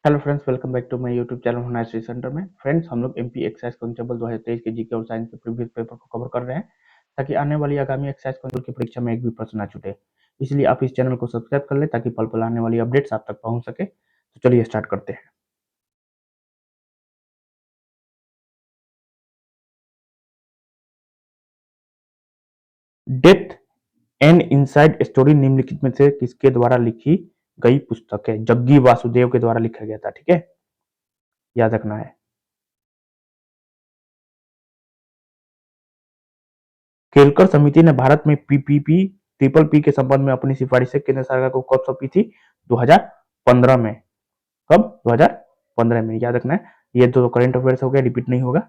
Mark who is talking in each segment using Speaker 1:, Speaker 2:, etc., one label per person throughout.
Speaker 1: Hello friends, welcome back to my YouTube channel होना study centre में। Friends, हम लोग एमपी एक्साइज कांस्टेबल 2023 के जीके और साइंस के प्रीवियस पेपर को कवर कर रहे हैं ताकि आने वाली आगामी एक्साइज कांस्टेबल की परीक्षा में एक भी प्रश्न ना छूटे। इसलिए आप इस चैनल को सब्सक्राइब कर लें ताकि पल पल आने वाली अपडेट्स आप तक पहुंच सके। तो चलिए स्टार्ट करते हैं। डेप्थ एंड इनसाइड स्टोरी निम्नलिखित में से किसके द्वारा लिखी गई पुस्तक है? जग्गी वासुदेव के द्वारा लिखा गया था। ठीक है, याद रखना है। केलकर समिति ने भारत में पीपीपी ट्रिपल पी के संबंध में अपनी सिफारिशें केंद्र सरकार को कब सौंपी थी? 2015 में। कब? 2015 में, याद रखना है। ये तो करंट अफेयर्स हो गया, रिपीट नहीं होगा।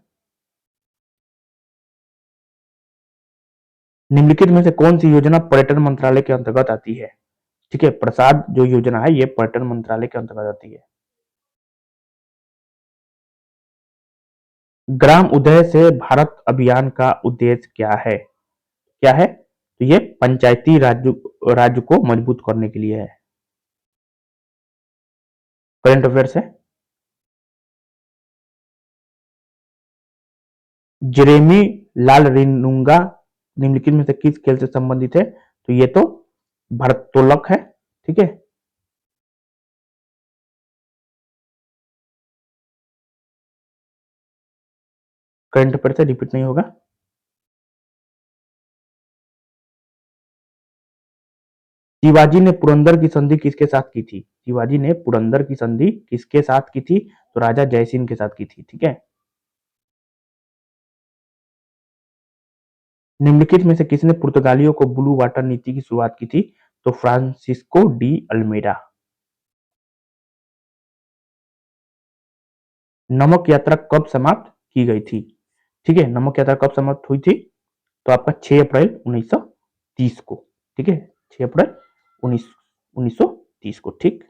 Speaker 1: निम्नलिखित में से कौन सी योजना पर्यटन मंत्रालय के अंतर्गत आती है? ठीक है, प्रसाद जो योजना है ये पर्यटन मंत्रालय के अंतर्गत आती है। ग्राम उदय से भारत अभियान का उद्देश्य क्या है? क्या है? तो ये पंचायती राज्य को मजबूत करने के लिए है। करंट अफेयर्स है। जेरेमी लाल रिनुंगा निम्नलिखित में से किस खेल से संबंधित है? तो ये तो भारत्तोलक है। ठीक है, करंट अफेयर से, रिपीट नहीं होगा। शिवाजी ने पुरंदर की संधि किसके साथ की थी? शिवाजी ने पुरंदर की संधि किसके साथ की थी? तो राजा जयसिंह के साथ की थी। ठीक है, निम्नलिखित में से किसने पुर्तगालियों को ब्लू वाटर नीति की शुरुआत की थी? तो फ्रांसिस्को डी अल्मेडा। नमक यात्रा कब समाप्त की गई थी? ठीक है, नमक यात्रा कब समाप्त हुई थी? तो आपका 6 अप्रैल 1930 को। ठीक है, 6 अप्रैल 1930 को। ठीक।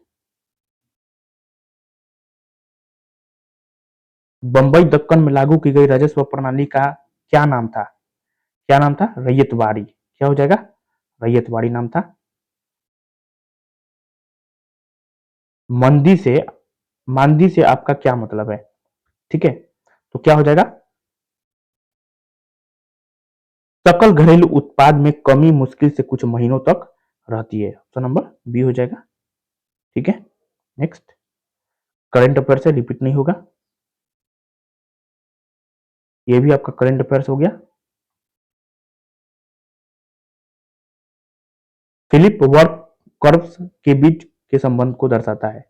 Speaker 1: बंबई दक्कन में लागू की गई राजस्व प्रणाली का क्या नाम था? क्या नाम था? रैयतवाड़ी। क्या हो जाएगा? रैयतवाड़ी नाम था। मंदी से मांदी से आपका क्या मतलब है? ठीक है, तो क्या हो जाएगा? सकल घरेलू उत्पाद में कमी मुश्किल से कुछ महीनों तक रहती है। ऑप्शन नंबर बी हो जाएगा। ठीक है, नेक्स्ट। करंट अफेयर से, रिपीट नहीं होगा। ये भी आपका करंट अफेयर्स हो गया। फिलिप वर्क कर्व्स के बीच के संबंध को दर्शाता है।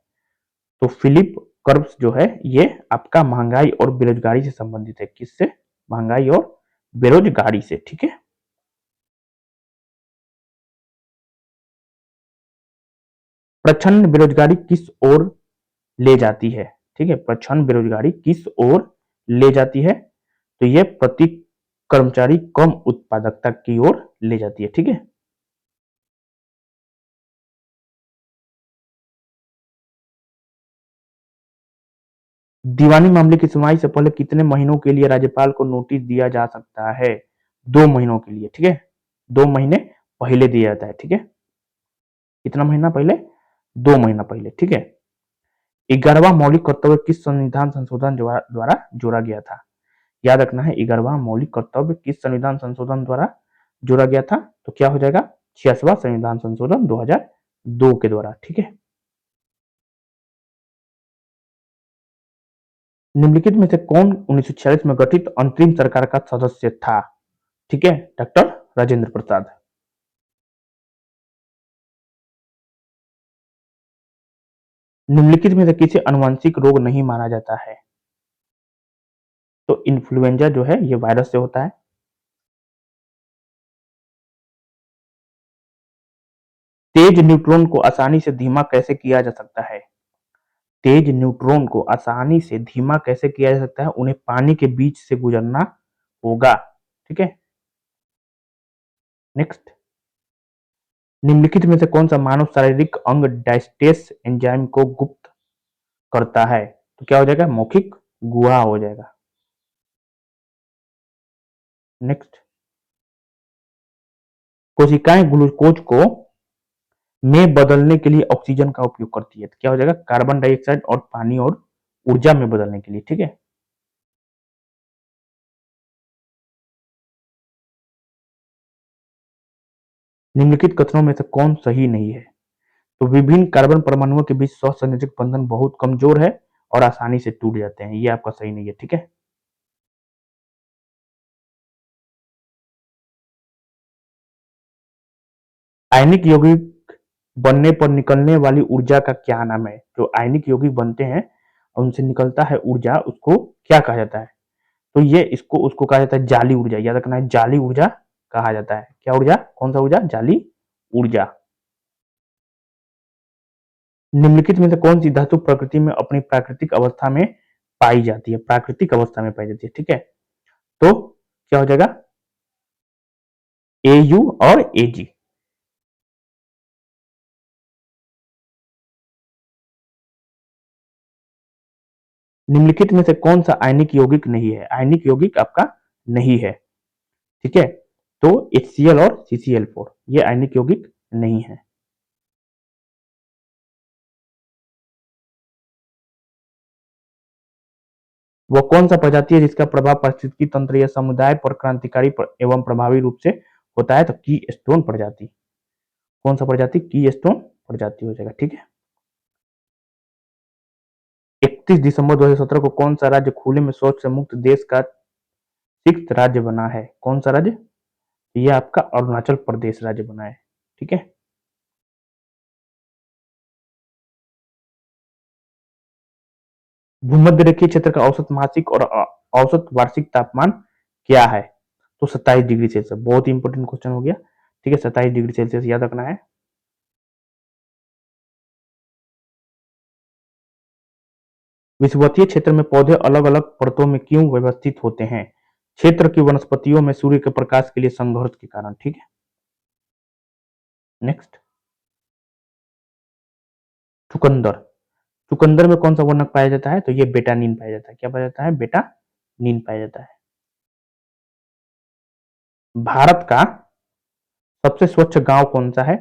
Speaker 1: तो फिलिप कर्व्स जो है ये आपका महंगाई और बेरोजगारी से संबंधित है। किससे? महंगाई और बेरोजगारी से। ठीक है, प्रच्छन्न बेरोजगारी किस ओर ले जाती है? ठीक है, प्रच्छन्न बेरोजगारी किस ओर ले जाती है? तो ये प्रति कर्मचारी कम उत्पादकता की ओर ले जाती है। ठीक है, दीवानी मामले की सुनवाई से पहले कितने महीनों के लिए राज्यपाल को नोटिस दिया जा सकता है? 2 महीनों के लिए। ठीक है, 2 महीने पहले दिया जाता है। ठीक है, कितना महीना पहले? 2 महीना पहले। ठीक है, 11वां मौलिक कर्तव्य किस संविधान संशोधन द्वारा जोड़ा गया था? याद रखना है, 11वां मौलिक कर्तव्य किस संविधान संशोधन द्वारा जोड़ा गया था? तो क्या हो जाएगा? 66वां संविधान संशोधन 2002 के द्वारा। ठीक है, निम्नलिखित में से कौन 1946 में गठित अंतरिम सरकार का सदस्य था? ठीक है, डॉक्टर राजेंद्र प्रसाद। निम्नलिखित में से किसे अनुवांशिक रोग नहीं माना जाता है? तो इन्फ्लुएंजा जो है ये वायरस से होता है। तेज न्यूट्रॉन को आसानी से धीमा कैसे किया जा सकता है? तेज न्यूट्रॉन को आसानी से धीमा कैसे किया जा सकता है? उन्हें पानी के बीच से गुजरना होगा। ठीक है, नेक्स्ट। निम्नलिखित में से कौन सा मानव शारीरिक अंग डायस्टेस एंजाइम को गुप्त करता है? तो क्या हो जाएगा? मौखिक गुहा हो जाएगा। नेक्स्ट। कोशिकाएं ग्लूकोज को में बदलने के लिए ऑक्सीजन का उपयोग करती है। तो क्या हो जाएगा, कार्बन डाइऑक्साइड और पानी और ऊर्जा में बदलने के लिए, ठीक है। निम्नलिखित कथनों में से कौन सही नहीं है? तो विभिन्न कार्बन परमाणुओं के बीच सहसंयोजक बंधन बहुत कमजोर है और आसानी से टूट जाते हैं, ये आपका सही नहीं है, ठीक है। आयनिक यौगिक बनने पर निकलने वाली ऊर्जा का क्या नाम है? जो आयनिक यौगिक बनते हैं और उनसे निकलता है ऊर्जा, उसको क्या कहा जाता है? तो ये इसको उसको कहा जाता है जाली ऊर्जा, याद रखना है, जाली ऊर्जा कहा जाता है। क्या ऊर्जा, कौन सा ऊर्जा? जाली ऊर्जा। निम्नलिखित में से कौन सी धातु प्रकृति में अपनी प्राकृतिक अवस्था में पाई जाती है? प्राकृतिक अवस्था में पाई जाती है, ठीक है। तो क्या हो जाएगा, AU और AG। निम्नलिखित में से कौन सा आयनिक यौगिक नहीं है? आयनिक यौगिक आपका नहीं है, ठीक है। तो HCl और CCl4 ये आयनिक यौगिक नहीं है। वह कौन सा प्रजाति है जिसका प्रभाव पारिस्थितिकी तंत्र या समुदाय पर क्रांतिकारी एवं प्रभावी रूप से होता है? तो की स्टोन प्रजाति। कौन सा प्रजाति? की स्टोन प्रजाति हो जाएगा, ठीक है। 31 दिसंबर 2017 को कौन सा राज्य खुले में शौच से मुक्त देश का 6th राज्य बना है? कौन सा राज्य? ये आपका अरुणाचल प्रदेश राज्य बना है, ठीक है। भूमध्य रेखीय क्षेत्र का औसत मासिक और औसत वार्षिक तापमान क्या है? तो 27 डिग्री सेल्सियस। बहुत ही इंपॉर्टेंट क्वेश्चन हो गया, ठीक है। 27 डिग्री सेल्सियस याद रखना है। विषुवतीय क्षेत्र में पौधे अलग अलग परतों में क्यों व्यवस्थित होते हैं? क्षेत्र की वनस्पतियों में सूर्य के प्रकाश के लिए संघर्ष के कारण, ठीक है। नेक्स्ट, चुकंदर। चुकंदर में कौन सा वर्णक पाया जाता है? तो ये बेटानीन पाया जाता है। क्या पाया जाता है? बेटानीन पाया जाता है। भारत का सबसे स्वच्छ गांव कौन सा है?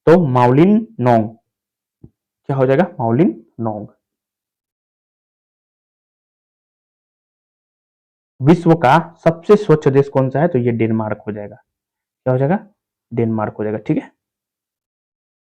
Speaker 1: तो माउलिन नोंग। क्या हो जाएगा? माउलिन नोंग। विश्व का सबसे स्वच्छ देश कौन सा है? तो ये डेनमार्क हो जाएगा। क्या हो जाएगा? डेनमार्क हो जाएगा, ठीक है।